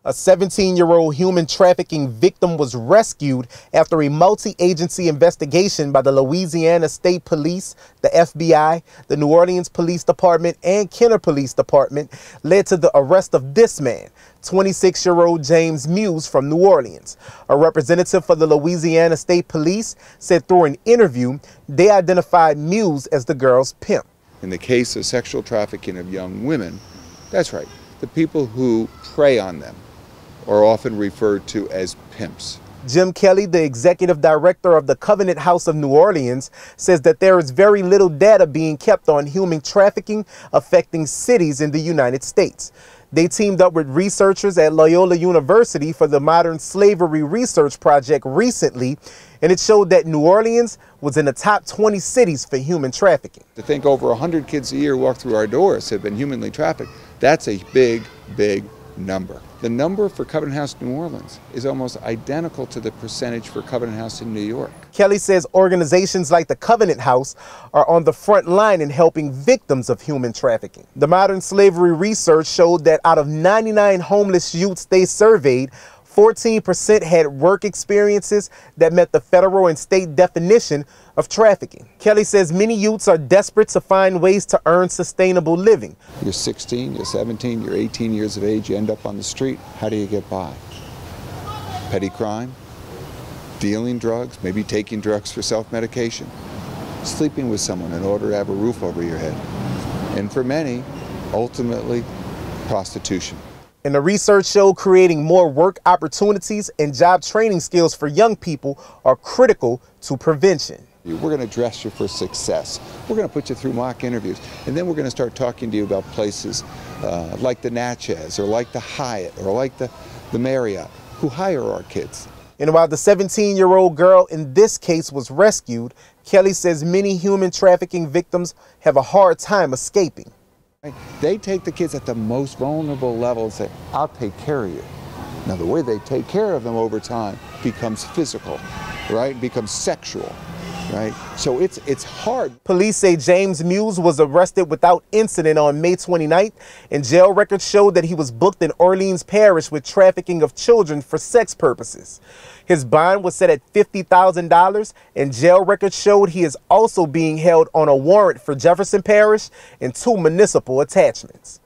A 17-year-old human trafficking victim was rescued after a multi-agency investigation by the Louisiana State Police, the FBI, the New Orleans Police Department, and Kenner Police Department led to the arrest of this man, 26-year-old James Muse from New Orleans. A representative for the Louisiana State Police said through an interview they identified Muse as the girl's pimp. In the case of sexual trafficking of young women, that's right, the people who prey on them are often referred to as pimps. Jim Kelly, the executive director of the Covenant House of New Orleans, says that there is very little data being kept on human trafficking affecting cities in the United States. They teamed up with researchers at Loyola University for the Modern Slavery Research Project recently, and it showed that New Orleans was in the top 20 cities for human trafficking. To think over 100 kids a year walk through our doors have been humanly trafficked, that's a big, big number. The number for Covenant House New Orleans is almost identical to the percentage for Covenant House in New York. Kelly says organizations like the Covenant House are on the front line in helping victims of human trafficking. The modern slavery research showed that out of 99 homeless youths they surveyed, 14% had work experiences that met the federal and state definition of trafficking. Kelly says many youths are desperate to find ways to earn sustainable living. You're 16, you're 17, you're 18 years of age, you end up on the street. How do you get by? Petty crime, dealing drugs, maybe taking drugs for self-medication, sleeping with someone in order to have a roof over your head. And for many, ultimately, prostitution. And the research showed creating more work opportunities and job training skills for young people are critical to prevention. We're going to dress you for success. We're going to put you through mock interviews. And then we're going to start talking to you about places like the Natchez or like the Hyatt or like the Marriott who hire our kids. And while the 17-year-old girl in this case was rescued, Kelly says many human trafficking victims have a hard time escaping. They take the kids at the most vulnerable level and say, I'll take care of you. Now, the way they take care of them over time becomes physical, right? Becomes sexual, right? So it's hard. Police say James Muse was arrested without incident on May 29th, and jail records showed that he was booked in Orleans Parish with trafficking of children for sex purposes. His bond was set at $50,000, and jail records showed he is also being held on a warrant for Jefferson Parish and 2 municipal attachments.